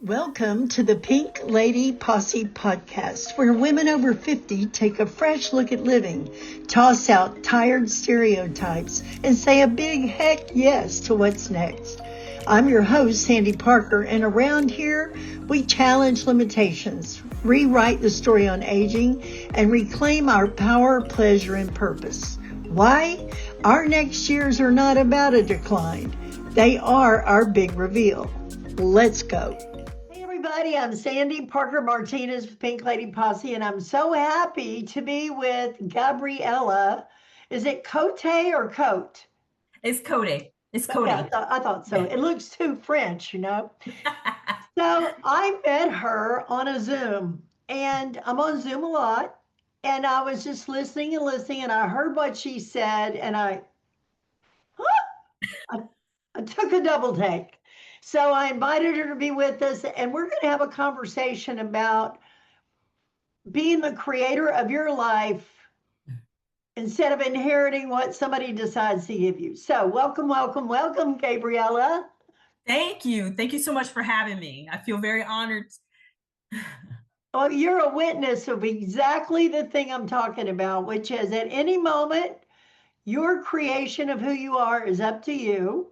Welcome to the Pink Lady Posse podcast, where women over 50 take a fresh look at living, toss out tired stereotypes, and say a big heck yes to what's next. I'm your host, Sandy Parker, and around here, we challenge limitations, rewrite the story on aging, and reclaim our power, pleasure, and purpose. Why? Our next years are not about a decline. They are our big reveal. Let's go. Everybody, I'm Sandy Parker Martinez with Pink Lady Posse, and I'm so happy to be with Gabriella. Is it Cote or Cote? It's Cody. It's Cody. Yeah, I thought so. It looks too French, you know. So I met her on a Zoom, and I'm on Zoom a lot, and I was just listening and listening, and I heard what she said, and I took a double take. So I invited her to be with us, and we're going to have a conversation about being the creator of your life instead of inheriting what somebody decides to give you. So welcome, welcome, welcome, Gabriella. Thank you. Thank you so much for having me. I feel very honored. Well, you're a witness of exactly the thing I'm talking about, which is at any moment, your creation of who you are is up to you.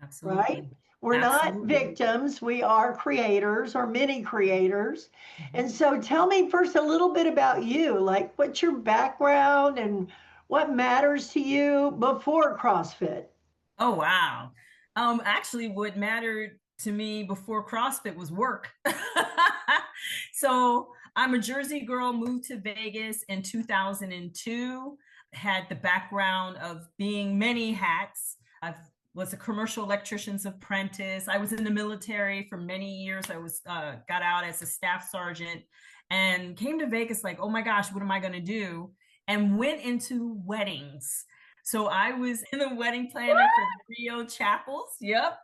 Absolutely. Right? We're not victims. We are creators or mini creators. And so tell me first a little bit about you. Like, what's your background and what matters to you before CrossFit? Oh, wow. Actually, what mattered to me before CrossFit was work. So I'm a Jersey girl, moved to Vegas in 2002, had the background of being many hats. I was a commercial electrician's apprentice. I was in the military for many years. I was got out as a staff sergeant and came to Vegas like, oh my gosh, what am I going to do? And went into weddings. So I was in the wedding planner for the Rio Chapels. Yep.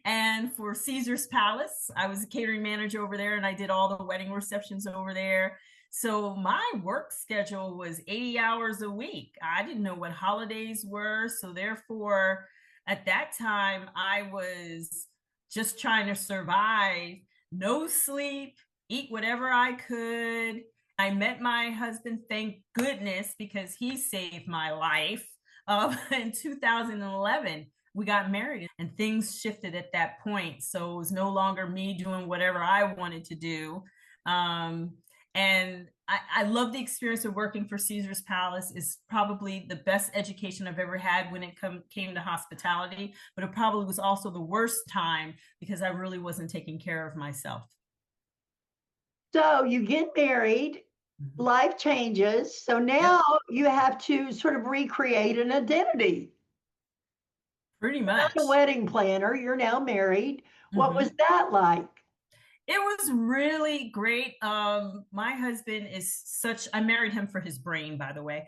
And for Caesar's Palace, I was a catering manager over there and I did all the wedding receptions over there. So my work schedule was 80 hours a week. I didn't know what holidays were. So therefore, at that time, I was just trying to survive, no sleep, eat whatever I could. I met my husband, thank goodness, because he saved my life. In 2011, we got married and things shifted at that point. So it was no longer me doing whatever I wanted to do. And I love the experience of working for Caesar's Palace. Is probably the best education I've ever had when it came to hospitality, but it probably was also the worst time because I really wasn't taking care of myself. So you get married, life changes. So now you have to sort of recreate an identity. Pretty You're much. not a wedding planner, you're now married. What was that like? It was really great. My husband is I married him for his brain, by the way.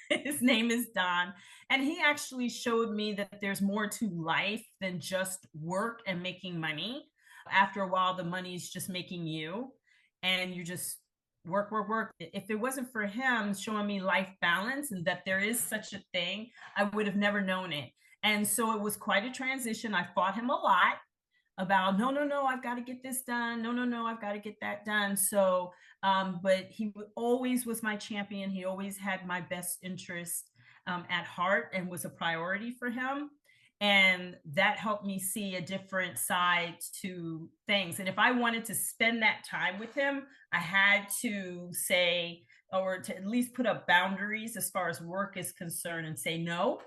His name is Don. And he actually showed me that there's more to life than just work and making money. After a while, the money's just making you and you just work, work, work. If it wasn't for him showing me life balance and that there is such a thing, I would have never known it. And so it was quite a transition. I fought him a lot about no, I've got to get this done. No, I've got to get that done. So, but he always was my champion. He always had my best interest at heart and was a priority for him. And that helped me see a different side to things. And if I wanted to spend that time with him, I had to say, or to at least put up boundaries as far as work is concerned and say, no,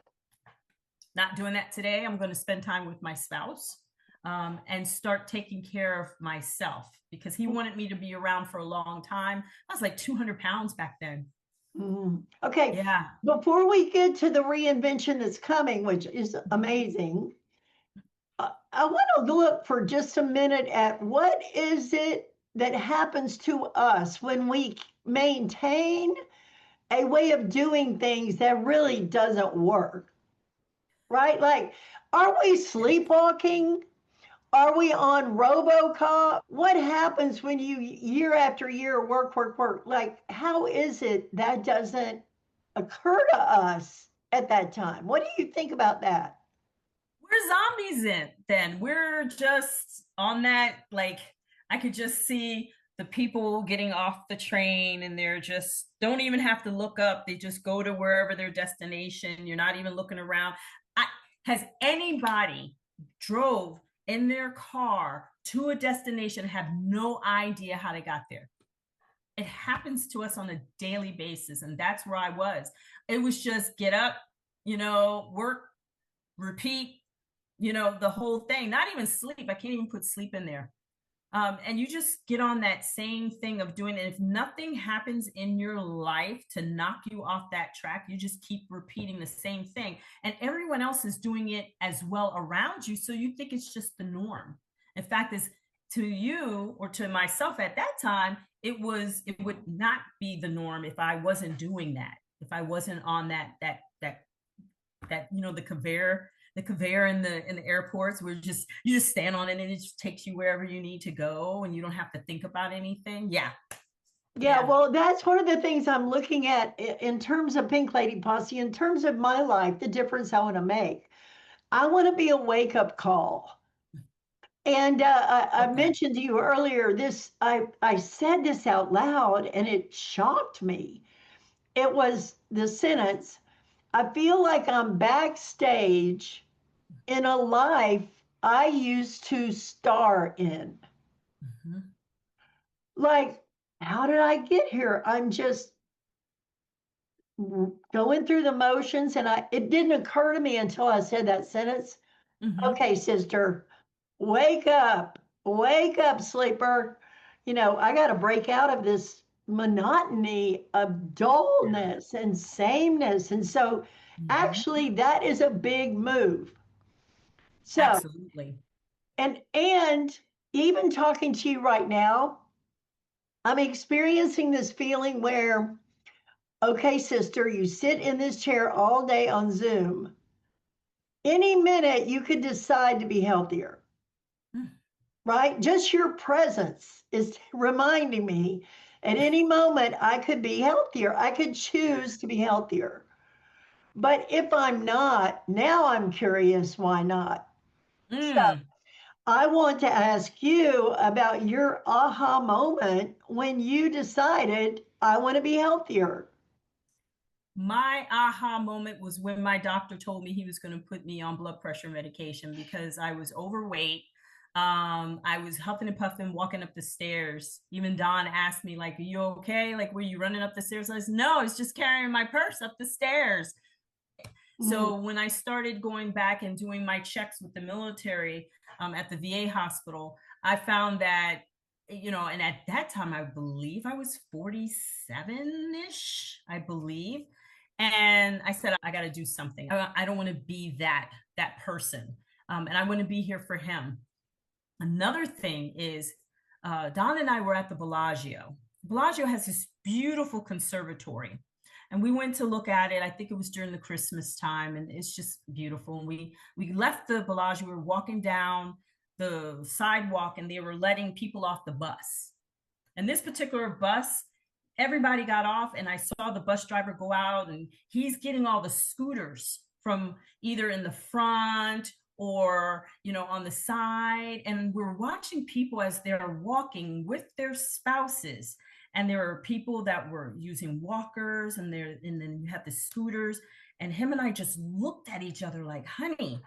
not doing that today. I'm going to spend time with my spouse. And start taking care of myself because he wanted me to be around for a long time. I was like 200 pounds back then. Okay. Yeah. Before we get to the reinvention that's coming, which is amazing, I want to look for just a minute at what is it that happens to us when we maintain a way of doing things that really doesn't work, right? Like, are we sleepwalking? Are we on RoboCop? What happens when you year after year work, work, work? Like, how is it that doesn't occur to us at that time? What do you think about that? we're zombies then. We're just on that, like, I could just see the people getting off the train and they're just don't even have to look up. They just go to wherever their destination. You're not even looking around. I, has anybody drove in their car to a destination, have no idea how they got there? It happens to us on a daily basis. And that's where I was. It was just get up, work, repeat, the whole thing, not even sleep. I can't even put sleep in there. And you just get on that same thing of doing it. If nothing happens in your life to knock you off that track, you just keep repeating the same thing. And everyone else is doing it as well around you. So you think it's just the norm. In fact, is to you or to myself at that time, it would not be the norm if I wasn't doing that. If I wasn't on that, the conveyor in the airports where you just stand on it and it just takes you wherever you need to go and you don't have to think about anything. Yeah, well, that's one of the things I'm looking at in terms of Pink Lady Posse, in terms of my life, the difference I want to make. I want to be a wake-up call. And I mentioned to you earlier this, I said this out loud and it shocked me. It was the sentence, I feel like I'm backstage in a life I used to star in. Mm-hmm. Like, how did I get here? I'm just going through the motions, and it didn't occur to me until I said that sentence. Mm-hmm. Okay, sister, wake up, sleeper. I got to break out of this monotony of dullness and sameness. And so, actually, that is a big move. So, Absolutely. and even talking to you right now, I'm experiencing this feeling where, okay, sister, you sit in this chair all day on Zoom. Any minute you could decide to be healthier, right? Just your presence is reminding me at any moment I could be healthier. I could choose to be healthier. But if I'm not, now I'm curious why not. So I want to ask you about your aha moment when you decided I want to be healthier. My aha moment was when my doctor told me he was going to put me on blood pressure medication because I was overweight. I was huffing and puffing, walking up the stairs. Even Don asked me, like, are you okay? Like, were you running up the stairs? I said, no, I was just carrying my purse up the stairs. So when I started going back and doing my checks with the military at the VA hospital, I found that, and at that time, I believe I was 47-ish, I believe. And I said, I got to do something. I don't want to be that person. And I want to be here for him. Another thing is Don and I were at the Bellagio. Bellagio has this beautiful conservatory. And we went to look at it. I think it was during the Christmas time, and it's just beautiful. And we left the Bellagio. We were walking down the sidewalk, and they were letting people off the bus. And this particular bus, everybody got off, and I saw the bus driver go out, and he's getting all the scooters from either in the front or on the side. And we're watching people as they're walking with their spouses. And there were people that were using walkers, and then you have the scooters. And him and I just looked at each other like, honey,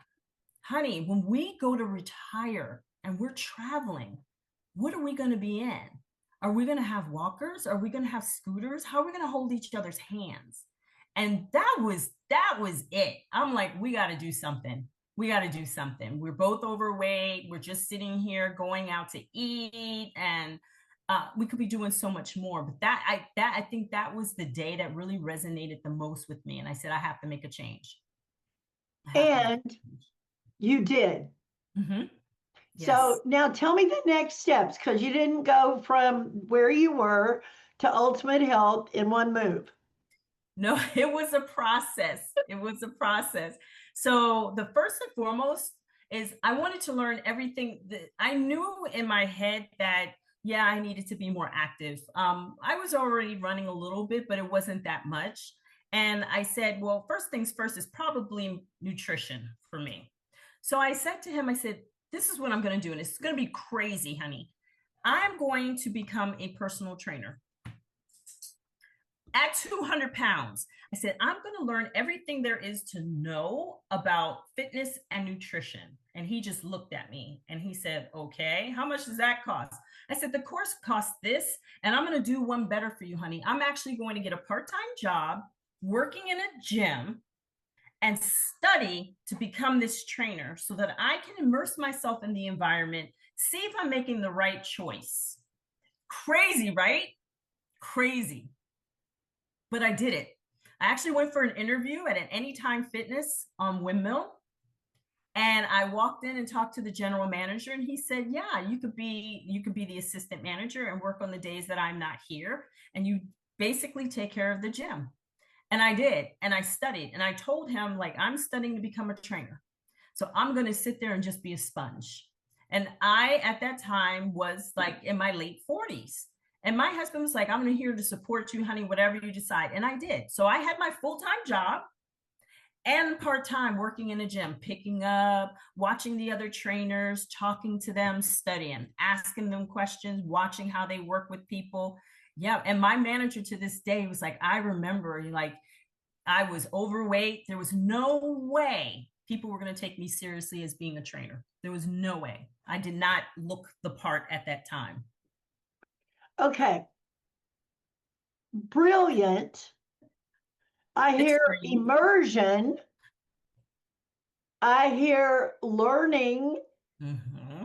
when we go to retire and we're traveling, what are we going to be in? Are we going to have walkers? Are we going to have scooters? How are we going to hold each other's hands? And that was it. I'm like, we got to do something. We're both overweight. We're just sitting here going out to eat, and we could be doing so much more. But I think that was the day that really resonated the most with me. And I said, I have to make a change. And you did. Mm-hmm. Yes. So now tell me the next steps, because you didn't go from where you were to ultimate health in one move. No, it was a process. So the first and foremost is I wanted to learn everything that I knew in my head that, yeah, I needed to be more active. I was already running a little bit, but it wasn't that much. And I said, well, first things first is probably nutrition for me. So I said to him, I said, this is what I'm going to do. And it's going to be crazy, honey. I'm going to become a personal trainer. At 200 pounds, I said, I'm going to learn everything there is to know about fitness and nutrition. And he just looked at me and he said, okay, how much does that cost? I said, the course costs this, and I'm going to do one better for you, honey. I'm actually going to get a part-time job working in a gym and study to become this trainer so that I can immerse myself in the environment, see if I'm making the right choice. Crazy, right? Crazy. But I did it. I actually went for an interview at an Anytime Fitness on Windmill. And I walked in and talked to the general manager, and he said, yeah, you could be the assistant manager and work on the days that I'm not here. And you basically take care of the gym. And I did. And I studied. And I told him, like, I'm studying to become a trainer. So I'm going to sit there and just be a sponge. And I, at that time, was like in my late 40s. And my husband was like, I'm here to support you, honey, whatever you decide. And I did. So I had my full-time job and part-time working in a gym, picking up, watching the other trainers, talking to them, studying, asking them questions, watching how they work with people. Yeah. And my manager to this day was like, I remember, like, I was overweight. There was no way people were going to take me seriously as being a trainer. There was no way. I did not look the part at that time. Okay. Brilliant. I hear immersion. I hear learning. Mm-hmm.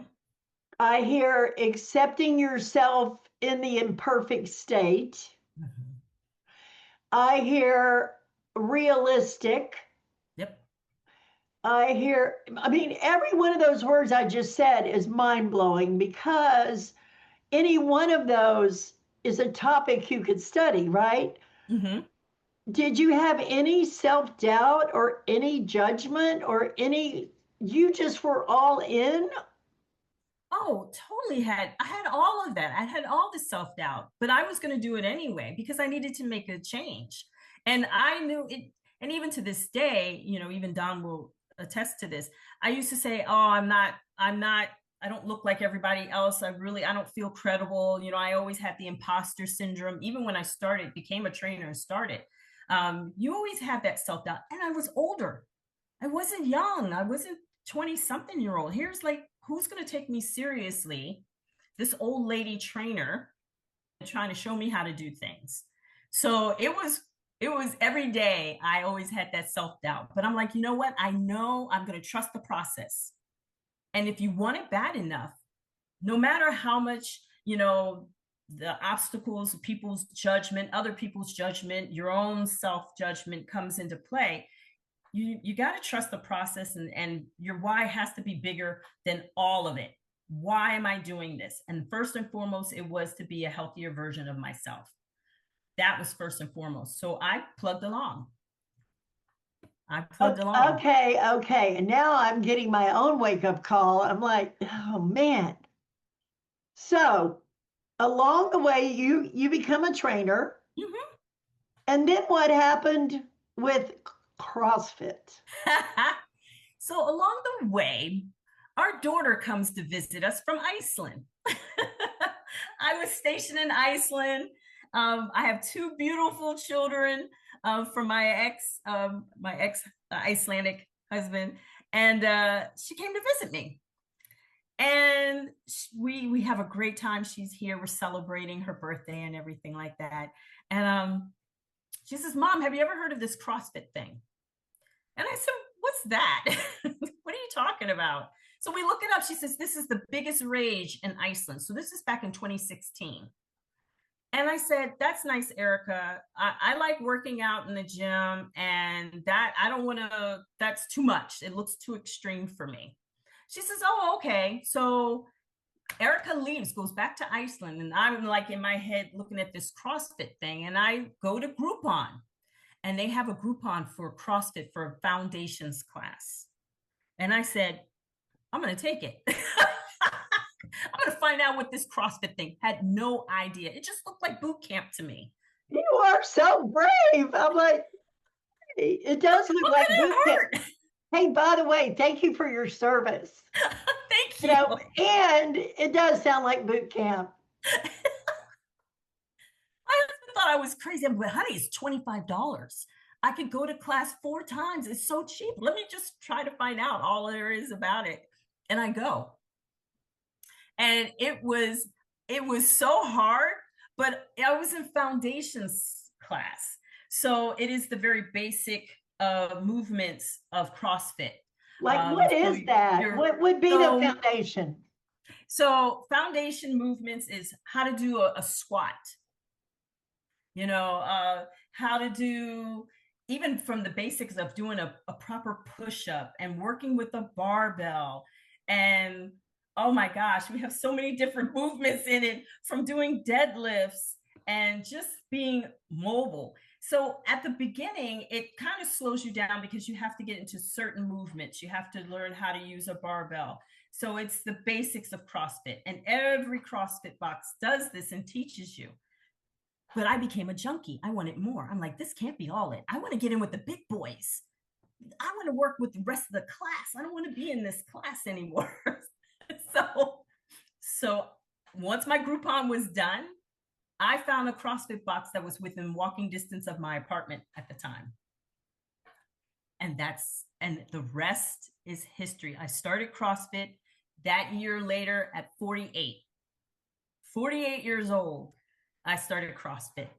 I hear accepting yourself in the imperfect state. Mm-hmm. I hear realistic. Yep. I mean, every one of those words I just said is mind-blowing, because any one of those is a topic you could study, right? Mm-hmm. Did you have any self-doubt or any judgment or you just were all in? Oh, totally I had all of that. I had all the self-doubt, but I was going to do it anyway because I needed to make a change. And I knew it. And even to this day, even Don will attest to this. I used to say, oh, I don't look like everybody else. I don't feel credible. I always had the imposter syndrome. Even when I became a trainer and started, you always have that self-doubt. And I was older. I wasn't young. I wasn't 20-something-year-old. Here's like, who's going to take me seriously? This old lady trainer trying to show me how to do things. So it was every day. I always had that self-doubt, but I'm like, you know what? I know I'm going to trust the process. And if you want it bad enough, no matter how much, the obstacles, people's judgment, other people's judgment, your own self-judgment comes into play, you got to trust the process, and your why has to be bigger than all of it. Why am I doing this? And first and foremost, it was to be a healthier version of myself. That was first and foremost. So I plugged along. Okay. And now I'm getting my own wake-up call. I'm like, oh man. So along the way, you become a trainer. Mm-hmm. And then what happened with CrossFit? So along the way, our daughter comes to visit us from Iceland. I was stationed in Iceland. I have two beautiful children from my ex Icelandic husband, and she came to visit me. And we have a great time. She's here. We're celebrating her birthday and everything like that. And she says, Mom, have you ever heard of this CrossFit thing? And I said, what's that? What are you talking about? So we look it up. She says, this is the biggest rage in Iceland. So this is back in 2016. And I said, that's nice, Erica. I like working out in the gym, and that's too much. It looks too extreme for me. She says, oh, okay. So Erica leaves, goes back to Iceland, and I'm like in my head looking at this CrossFit thing, and I go to Groupon, and they have a Groupon for CrossFit for a foundations class. And I said, I'm going to take it. I'm going to find out what this CrossFit thing. Had no idea. It just looked like boot camp to me. You are so brave. I'm like, it does look like boot camp. Hey, by the way, thank you for your service. Thank You you. know, and it does sound like boot camp. My husband thought I was crazy. I'm like, honey, it's $25. I could go to class 4 times. It's so cheap. Let me just try to find out all there is about it. And I go. And it was so hard, but I was in foundations class. So it is the very basic movements of CrossFit. Like, what So is that? you're What would be the so foundation? so foundation movements is how to do a squat, how to do even from the basics of doing a proper push-up and working with a barbell. And oh my gosh, we have so many different movements in it, from doing deadlifts and just being mobile. So at the beginning, it kind of slows you down because you have to get into certain movements. You have to learn how to use a barbell. So it's the basics of CrossFit, and every CrossFit box does this and teaches you. But I became a junkie. I wanted more. I'm like, this can't be all it. I want to get in with the big boys. I want to work with the rest of the class. I don't want to be in this class anymore. so once my Groupon was done, I found a CrossFit box that was within walking distance of my apartment at the time. And the rest is history. I started CrossFit that year later at 48. 48 years old, I started CrossFit.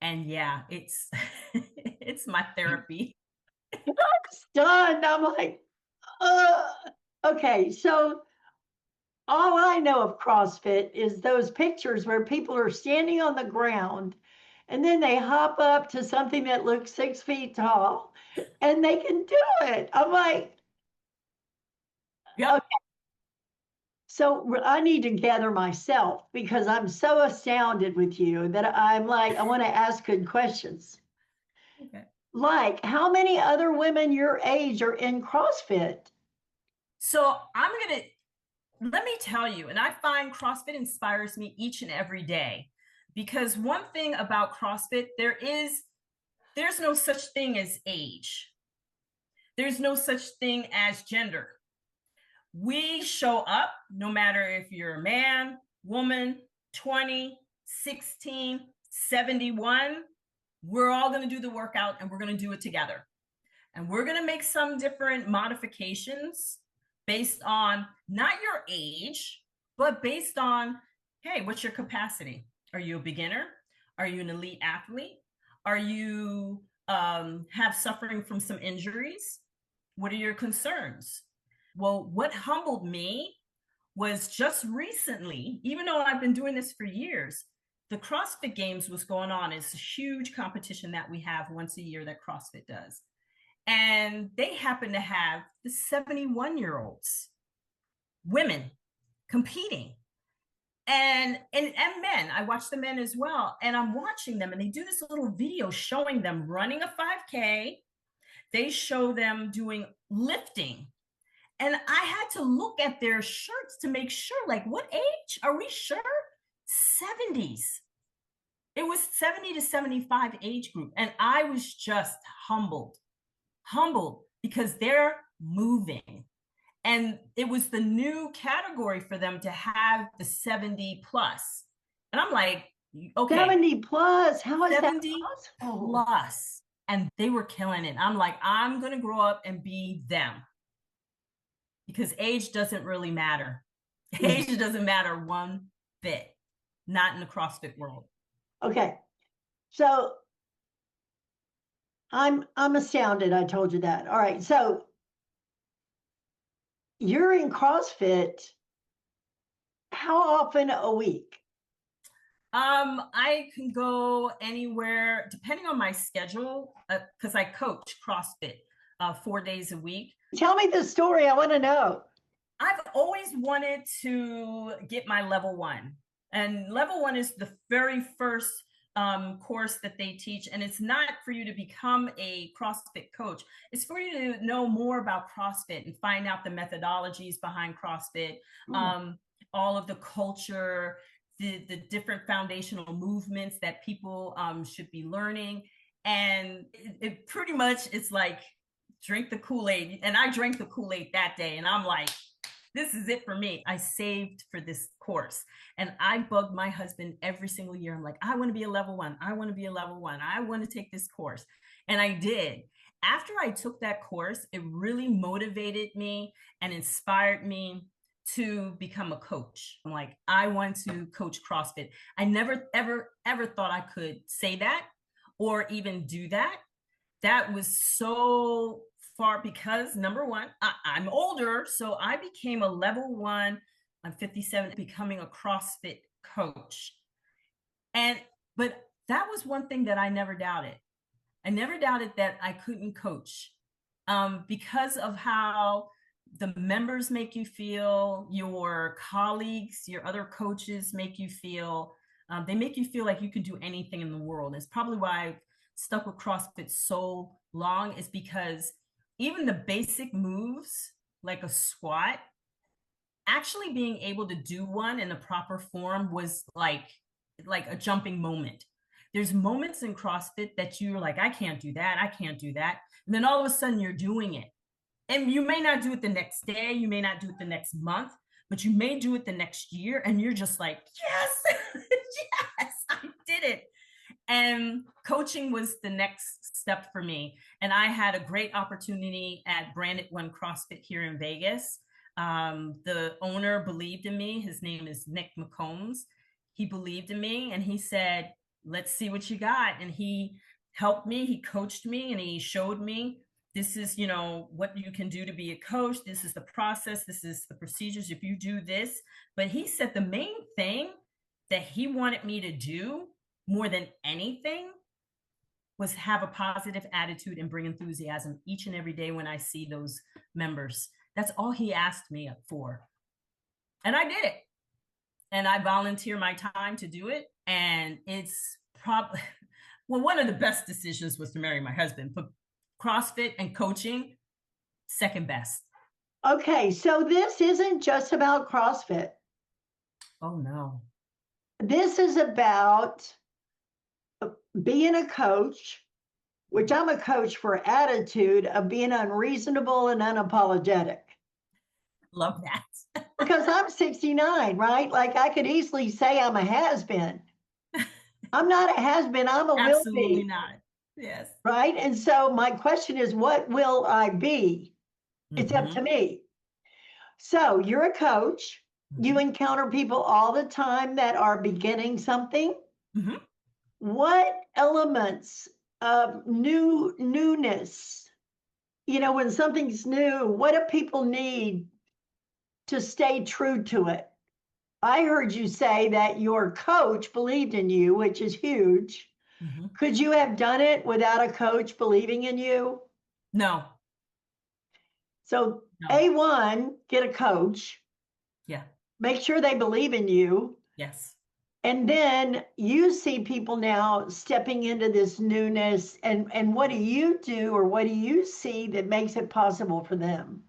And yeah, it's it's my therapy. I'm stunned. I'm like, okay, so all I know of CrossFit is those pictures where people are standing on the ground and then they hop up to something that looks 6 feet tall and they can do it. I'm like, Yep. okay, so I need to gather myself because I'm so astounded with you that I'm like, I want to ask good questions. Okay. Like, how many other women your age are in CrossFit? So let me tell you, and I find CrossFit inspires me each and every day, because one thing about CrossFit, there's no such thing as age. There's no such thing as gender. We show up no matter if you're a man, woman, 20, 16, 71. We're all going to do the workout and we're going to do it together. And we're going to make some different modifications based on not your age, but based on, hey, what's your capacity? Are you a beginner? Are you an elite athlete? Are you have suffering from some injuries? What are your concerns? Well, what humbled me was just recently, even though I've been doing this for years, the CrossFit Games was going on. It's a huge competition that we have once a year that CrossFit does. And they happen to have the 71-year-olds, women competing. And men, I watch the men as well. And I'm watching them and they do this little video showing them running a 5K. They show them doing lifting. And I had to look at their shirts to make sure, like, what age are we sure? 70s. It was 70 to 75 age group. And I was just humbled because they're moving. And it was the new category for them to have the 70 plus. And I'm like, okay. 70 plus? How is 70 that possible? plus. And they were killing it. I'm like, I'm going to grow up and be them. Because age doesn't really matter. Age doesn't matter one bit. Not in the CrossFit world. Okay. So I'm astounded. I told you that. All right. So you're in CrossFit how often a week? I can go anywhere depending on my schedule, because I coach CrossFit 4 days a week. Tell me the story. I want to know. I've always wanted to get my level 1. And level 1 is the very first course that they teach. And it's not for you to become a CrossFit coach. It's for you to know more about CrossFit and find out the methodologies behind CrossFit, all of the culture, the different foundational movements that people should be learning. And it pretty much, it's like drink the Kool-Aid. And I drank the Kool-Aid that day. And I'm like, this is it for me. I saved for this course. And I bugged my husband every single year. I'm like, I want to be a level one. I want to be a level one. I want to take this course. And I did. After I took that course, it really motivated me and inspired me to become a coach. I'm like, I want to coach CrossFit. I never, ever, ever thought I could say that or even do that. That was so far because number one, I'm older. So I became a level one. I'm 57, becoming a CrossFit coach. But that was one thing that I never doubted. I never doubted that I couldn't coach because of how the members make you feel, your colleagues, your other coaches make you feel. They make you feel like you can do anything in the world. It's probably why I've stuck with CrossFit so long, is because even the basic moves, like a squat, actually being able to do one in the proper form was like a jumping moment. There's moments in CrossFit that you're like, I can't do that. I can't do that. And then all of a sudden you're doing it. And you may not do it the next day. You may not do it the next month, but you may do it the next year. And you're just like, yes, yes, I did it. And coaching was the next step for me. And I had a great opportunity at Branded One CrossFit here in Vegas. The owner believed in me. His name is Nick McCombs. He believed in me and he said, let's see what you got. And he helped me, he coached me, and he showed me, this is, what you can do to be a coach. This is the process. This is the procedures if you do this. But he said the main thing that he wanted me to do more than anything was have a positive attitude and bring enthusiasm each and every day when I see those members. That's all he asked me for. And I did it. And I volunteer my time to do it. And it's probably, well, one of the best decisions was to marry my husband, but CrossFit and coaching, second best. Okay, so this isn't just about CrossFit. Oh, no. This is about being a coach, which I'm a coach for attitude of being unreasonable and unapologetic. Love that. Because I'm 69, right? Like I could easily say I'm a has-been. I'm not a has-been, I'm a will be. Absolutely not. Yes. Right? And so my question is, what will I be? It's up to me. So you're a coach. You encounter people all the time that are beginning something. What elements of newness, when something's new, what do people need to stay true to it? I heard you say that your coach believed in you, which is huge. Could you have done it without a coach believing in you? No. So no. A1, get a coach. Yeah. Make sure they believe in you. Yes. And then you see people now stepping into this newness. And what do you do, or what do you see that makes it possible for them?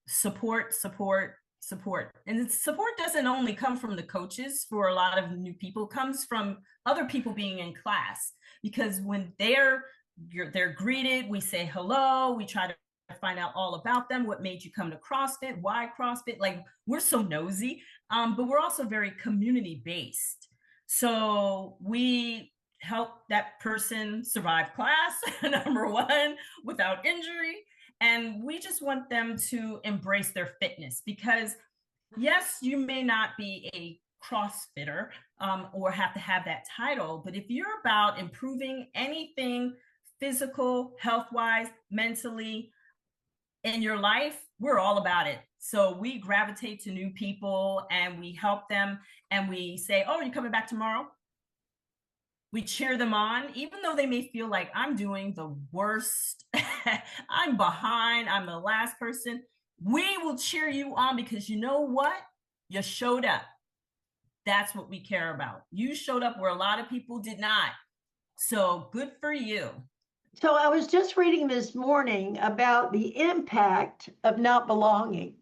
Support. And support doesn't only come from the coaches. For a lot of new people, comes from other people being in class, because when they're greeted, we say hello, we try to find out all about them. What made you come to CrossFit? Why CrossFit? Like, we're so nosy, but we're also very community based. So we help that person survive class, number one, without injury. And we just want them to embrace their fitness, because yes, you may not be a CrossFitter or have to have that title, but if you're about improving anything physical, health-wise, mentally in your life, we're all about it. So we gravitate to new people and we help them, and we say, oh, you're coming back tomorrow? We cheer them on, even though they may feel like I'm doing the worst. I'm behind. I'm the last person. We will cheer you on, because you know what? You showed up. That's what we care about. You showed up where a lot of people did not. So good for you. So I was just reading this morning about the impact of not belonging.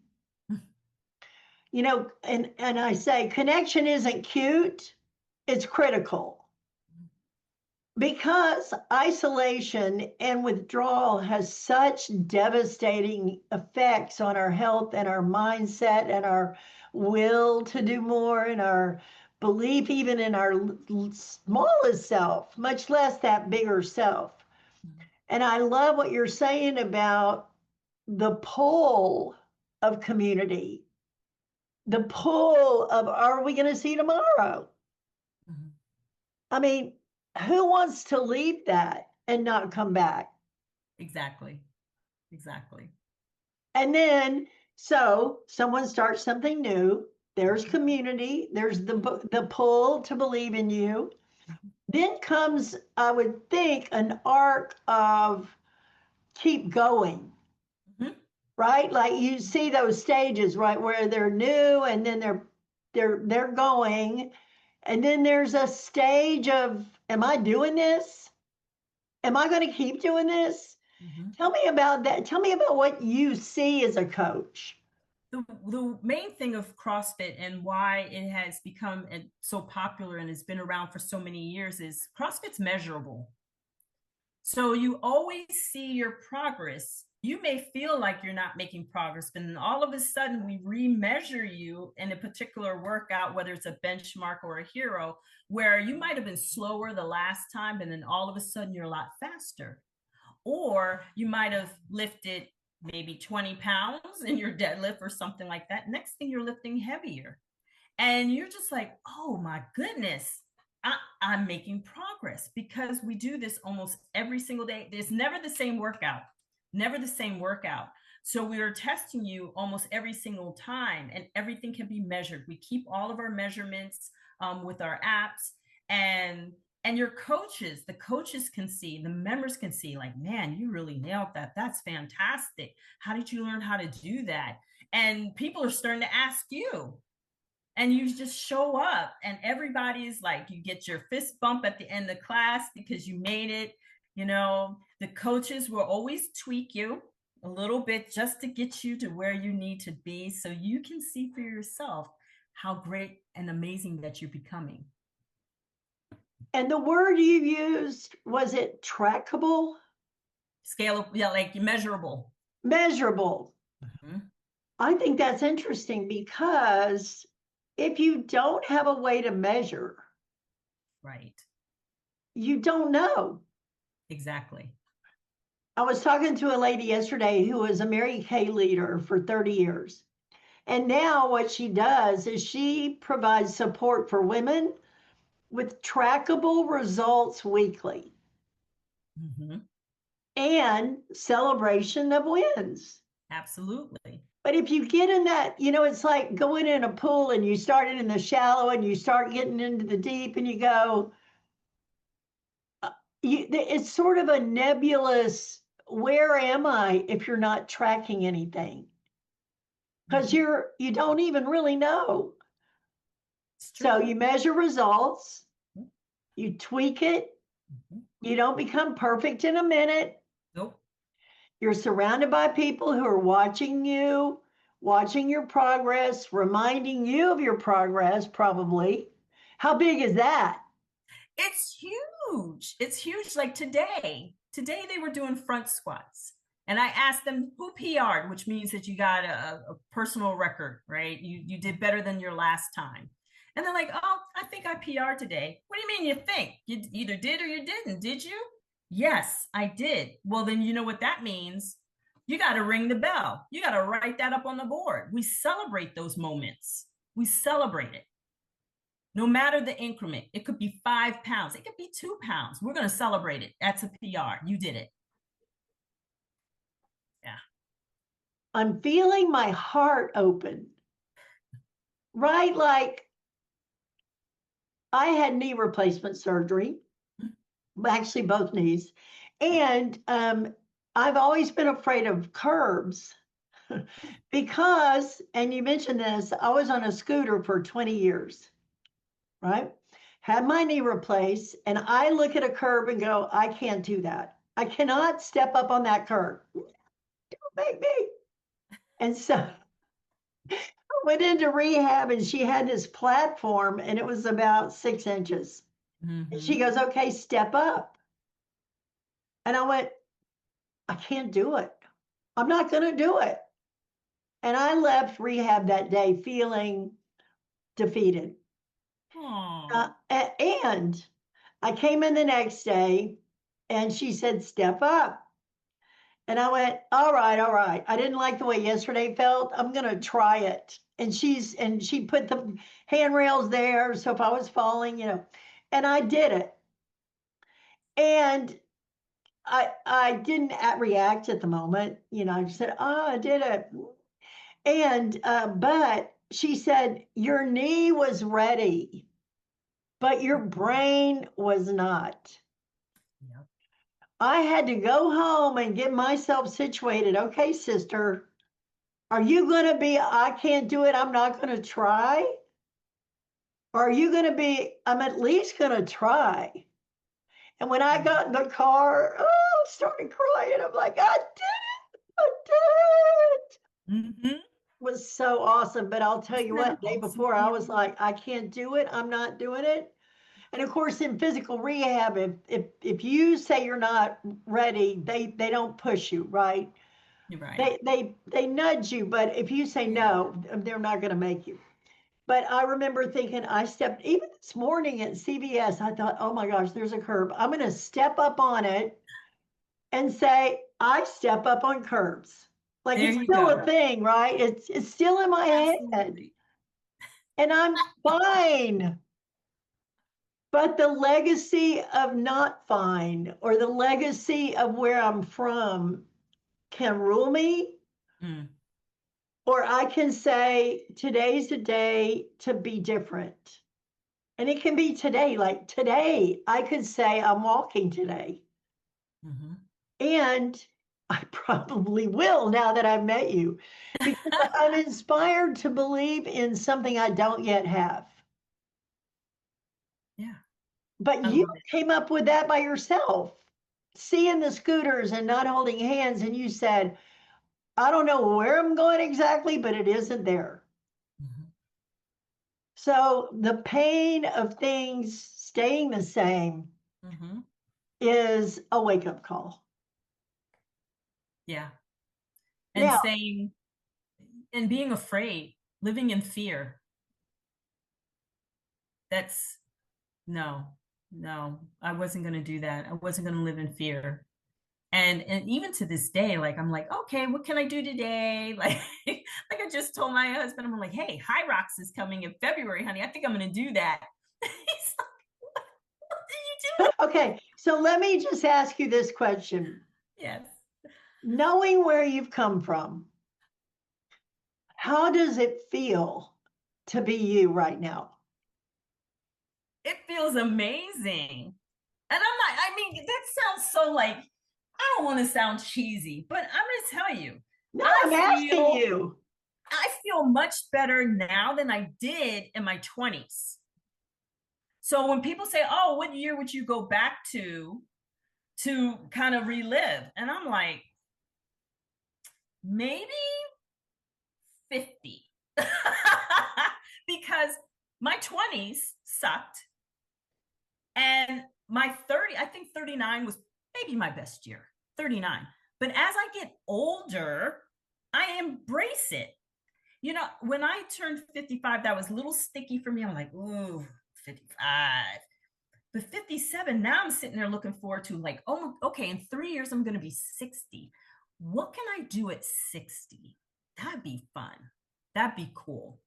And I say connection isn't cute, it's critical. Because isolation and withdrawal has such devastating effects on our health and our mindset and our will to do more and our belief even in our smallest self, much less that bigger self. And I love what you're saying about the pull of community, the pull of are we going to see tomorrow? Mhm. I mean, who wants to leave that and not come back? Exactly. Exactly. And then, so someone starts something new. There's Mhm. community. There's the pull to believe in you. Mhm. Then comes, I would think, an arc of keep going, Mhm. right? Like you see those stages, right, where they're new and then they're going, and then there's a stage of, am I doing this? Am I going to keep doing this? Mhm. Tell me about that. Tell me about what you see as a coach. The main thing of CrossFit and why it has become so popular and has been around for so many years is CrossFit's measurable. So you always see your progress. You may feel like you're not making progress, but then all of a sudden we remeasure you in a particular workout, whether it's a benchmark or a hero, where you might have been slower the last time, and then all of a sudden you're a lot faster. Or you might have lifted maybe 20 pounds in your deadlift or something like that. Next thing you're lifting heavier. And you're just like, oh my goodness, I'm making progress because we do this almost every single day. There's never the same workout, never the same workout. So we are testing you almost every single time, and everything can be measured. We keep all of our measurements with our apps, and your coaches, the coaches can see, the members can see, like, man, you really nailed that. That's fantastic. How did you learn how to do that? And people are starting to ask you, and you just show up, and everybody's like, you get your fist bump at the end of class because you made it. The coaches will always tweak you a little bit just to get you to where you need to be so you can see for yourself how great and amazing that you're becoming. And the word you used, was it trackable? Scale, yeah, like measurable. Measurable. Mhm. I think that's interesting because if you don't have a way to measure, Right. you don't know. Exactly. I was talking to a lady yesterday who was a Mary Kay leader for 30 years. And now what she does is she provides support for women with trackable results weekly Mhm. and celebration of wins. Absolutely. But if you get in that, it's like going in a pool and you start it in the shallow and you start getting into the deep and you go, it's sort of a nebulous, where am I if you're not tracking anything? Because Mhm. you don't even really know. It's So true. you measure results, you tweak it, Mhm. you don't become perfect in a minute. Nope. You're surrounded by people who are watching you, watching your progress, reminding you of your progress, probably. How big is that? It's huge. It's huge. Like today they were doing front squats. And I asked them who PR'd, which means that you got a personal record, right? You did better than your last time. And they're like, oh, I think I PR'd today. What do you mean you think? You either did or you didn't. Did you? Yes, I did. Well, then you know what that means. You got to ring the bell. You got to write that up on the board. We celebrate those moments. We celebrate it. No matter the increment, it could be 5 pounds, it could be 2 pounds. We're going to celebrate it. That's a PR. You did it. Yeah. I'm feeling my heart open, right? Like I had knee replacement surgery, actually both knees. And I've always been afraid of curbs because, and you mentioned this, I was on a scooter for 20 years, right? Had my knee replaced, and I look at a curb and go, I can't do that. I cannot step up on that curb. Don't make me. And so I went into rehab, and she had this platform, and it was about 6 inches. And she Mm-hmm. goes, okay, step up. And I went, I can't do it. I'm not going to do it. And I left rehab that day feeling defeated. Oh. And I came in the next day and she said, step up. And I went, all right, all right. I didn't like the way yesterday felt. I'm going to try it. And she put the handrails there. So if I was falling, and I did it. And I didn't react at the moment. I just said, oh, I did it. And, but she said, your knee was ready, but your brain was not. Yep. I had to go home and get myself situated. Okay, sister, are you going to be, I can't do it, I'm not going to try? Or are you going to be, I'm at least going to try? And when I got in the car, oh, I started crying. I'm like, I did it. I did it. Mm-hmm. It was so awesome. But I'll tell Isn't you that what, an day awesome before, I was feeling? like, I can't do it. I'm not doing it. And of course, in physical rehab, if you say you're not ready, they don't push you, right? You're right. They nudge you, but if you say no, they're not going to make you. But I remember thinking, I stepped, even this morning at CVS, I thought, oh my gosh, there's a curb. I'm going to step up on it and say, I step up on curbs. Like There it's you still a go. thing, right? It's still in my head Absolutely. and I'm fine. But the legacy of not fine or the legacy of where I'm from can rule me. Mm. Or I can say, today's the day to be different. And it can be today, like today, I could say I'm walking today. Mm-hmm. And I probably will now that I've met you because I'm inspired to believe in something I don't yet have. Yeah, But I you love it. came up with that by yourself, seeing the scooters and not holding hands. And you said, I don't know where I'm going exactly, but it isn't there. Mm-hmm. So the pain of things staying the same Mm-hmm. is a wake up call. Yeah. And Now, saying and being afraid, living in fear. That's no, no, I wasn't going to do that. I wasn't going to live in fear. And even to this day, like I'm like, okay, what can I do today? Like I just told my husband, I'm like, hey, High Rocks is coming in February, honey. I think I'm going to do that. He's like, what are you doing? okay, so let me just ask you this question. Yes. Knowing where you've come from, how does it feel to be you right now? It feels amazing. And I'm like, I mean, that sounds so like, I don't want to sound cheesy, but I'm going to tell you, No, I I'm asking feel you. I feel much better now than I did in my 20s. So when people say, "Oh, what year would you go back to kind of relive?" And I'm like, maybe 50. Because my 20s sucked and my 30, I think 39 was maybe my best year. 39. But as I get older, I embrace it. You know, when I turned 55, that was a little sticky for me. I'm like, ooh, 55. But 57, now I'm sitting there looking forward to like, oh, okay, in 3 years, I'm going to be 60. What can I do at 60? That'd be fun. That'd be cool.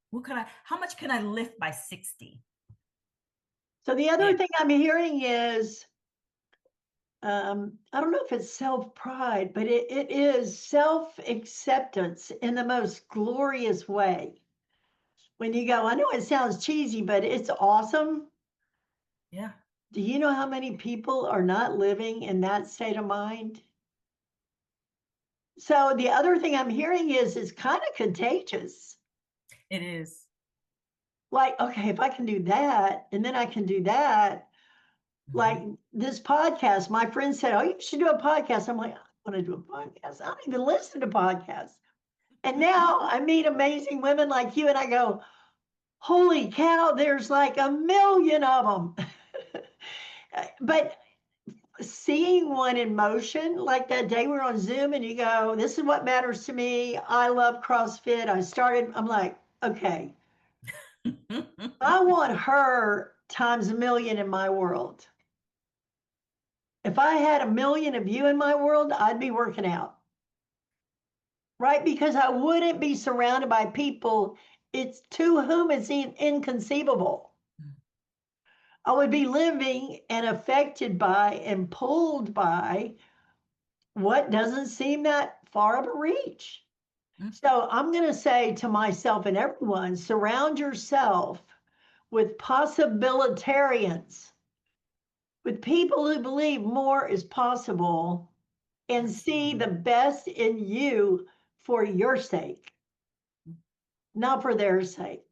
How much can I lift by 60? So the Yeah, other thing I'm hearing is, I don't know if it's self pride, but it is self acceptance in the most glorious way. When you go, I know it sounds cheesy, but it's awesome. yeah, Do you know how many people are not living in that state of mind? So the other thing I'm hearing is it's kind of contagious. it is. Like, okay, if I can do that, and then I can do that, like Mhm. this podcast, my friend said, oh, you should do a podcast. I'm like, I want to do a podcast. I don't even listen to podcasts. And now I meet amazing women like you, and I go, holy cow, there's like a million of them. but seeing one in motion, like that day we were on Zoom and you go, this is what matters to me. I love CrossFit. I'm like, okay, I want her times a million in my world. If I had a million of you in my world, I'd be working out. Right? Because I wouldn't be surrounded by people it's to whom it's inconceivable. I would be living and affected by and pulled by what doesn't seem that far of a reach. So I'm going to say to myself and everyone, surround yourself with possibilitarians, with people who believe more is possible and see the best in you for your sake, not for their sake.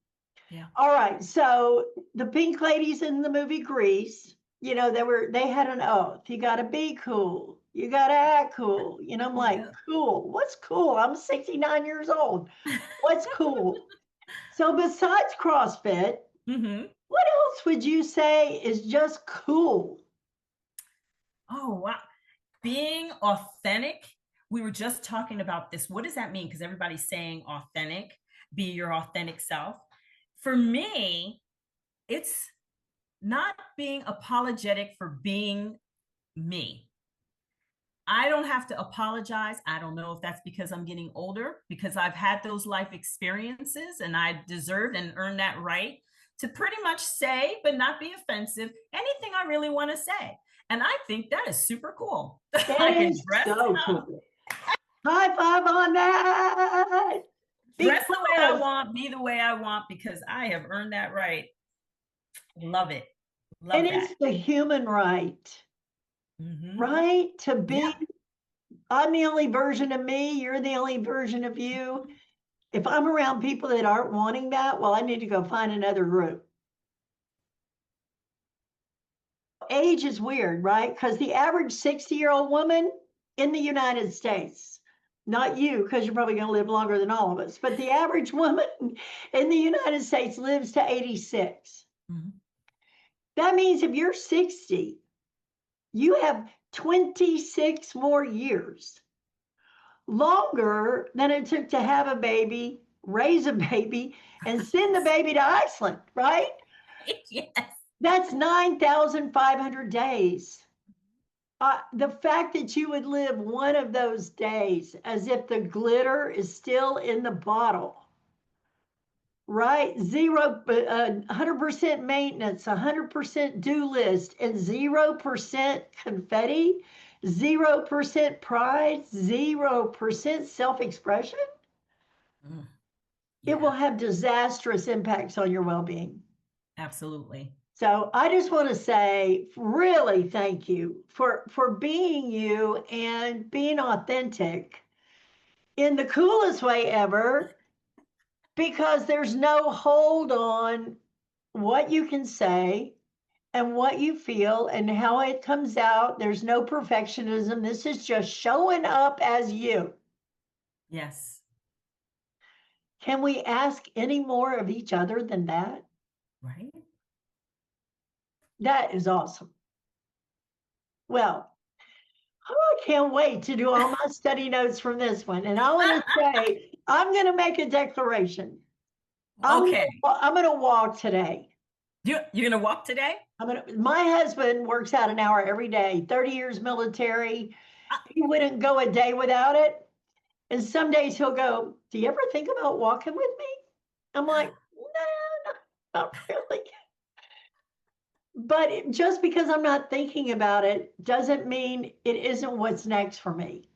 Yeah. All right. So the pink ladies in the movie Grease, they had an oath. You got to be cool. You got to act cool. I'm like, cool. What's cool? I'm 69 years old. What's cool? So besides CrossFit, what else would you say is just cool? Oh, wow. Being authentic. We were just talking about this. What does that mean? Because everybody's saying authentic, be your authentic self. For me, it's not being apologetic for being me. I don't have to apologize. I don't know if that's because I'm getting older, because I've had those life experiences and I deserved and earned that right to pretty much say, but not be offensive, anything I really want to say. And I think that is super cool. That is so cool. High five on that. Dress the way I want, be the way I want, because I have earned that right. Love it. Love that. It's the human right. Right? To be, I'm the only version of me, you're the only version of you. If I'm around people that aren't wanting that, well, I need to go find another group. Age is weird, right? Because the average 60-year-old woman in the United States, not you, because you're probably going to live longer than all of us, but the average woman in the United States lives to 86. That means if you're 60, you have 26 more years, longer than it took to have a baby, raise a baby, and send the baby to Iceland, right? Yes. That's 9,500 days. The fact that you would live one of those days as if the glitter is still in the bottle, right? 100% maintenance, 100% do list, and 0% confetti, 0% pride, 0% self-expression. It will have disastrous impacts on your well-being. Absolutely. So I just want to say, really, thank you for being you and being authentic in the coolest way ever, because there's no hold on what you can say and what you feel and how it comes out. There's no perfectionism. This is just showing up as you. Yes. Can we ask any more of each other than that? Right. That is awesome. Well, I can't wait to do all my study notes from this one. And I want to say, I'm going to make a declaration. I'm going to walk today. You're going to walk today? My husband works out an hour every day, 30 years military. He wouldn't go a day without it. And some days he'll go, do you ever think about walking with me? I'm like, no, not really. But just because I'm not thinking about it doesn't mean it isn't what's next for me.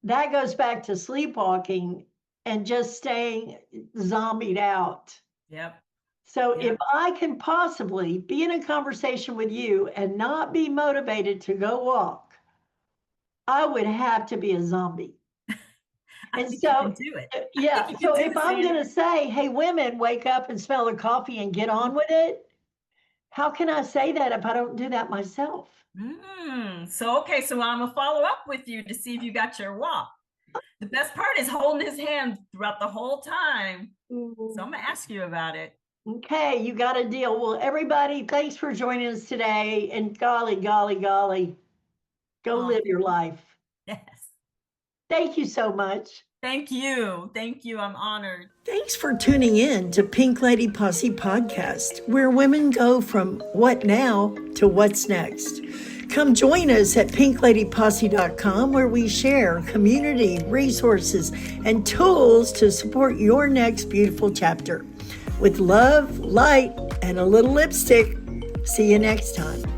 That goes back to sleepwalking and just staying zombied out. Yep. So if I can possibly be in a conversation with you and not be motivated to go walk, I would have to be a zombie. And so, you can do it. Yeah. So if I'm going to say, hey, women, wake up and smell the coffee and get on with it, how can I say that if I don't do that myself? So I'm going to follow up with you to see if you got your walk. The best part is holding his hand throughout the whole time. So I'm going to ask you about it. Okay, you got a deal. Well, everybody, thanks for joining us today. And golly, golly, golly, go live your life. Yes. Thank you so much. Thank you. Thank you. I'm honored. Thanks for tuning in to Pink Lady Posse Podcast, where women go from what now to what's next. Come join us at pinkladyposse.com, where we share community, resources, and tools to support your next beautiful chapter. With love, light, and a little lipstick. See you next time.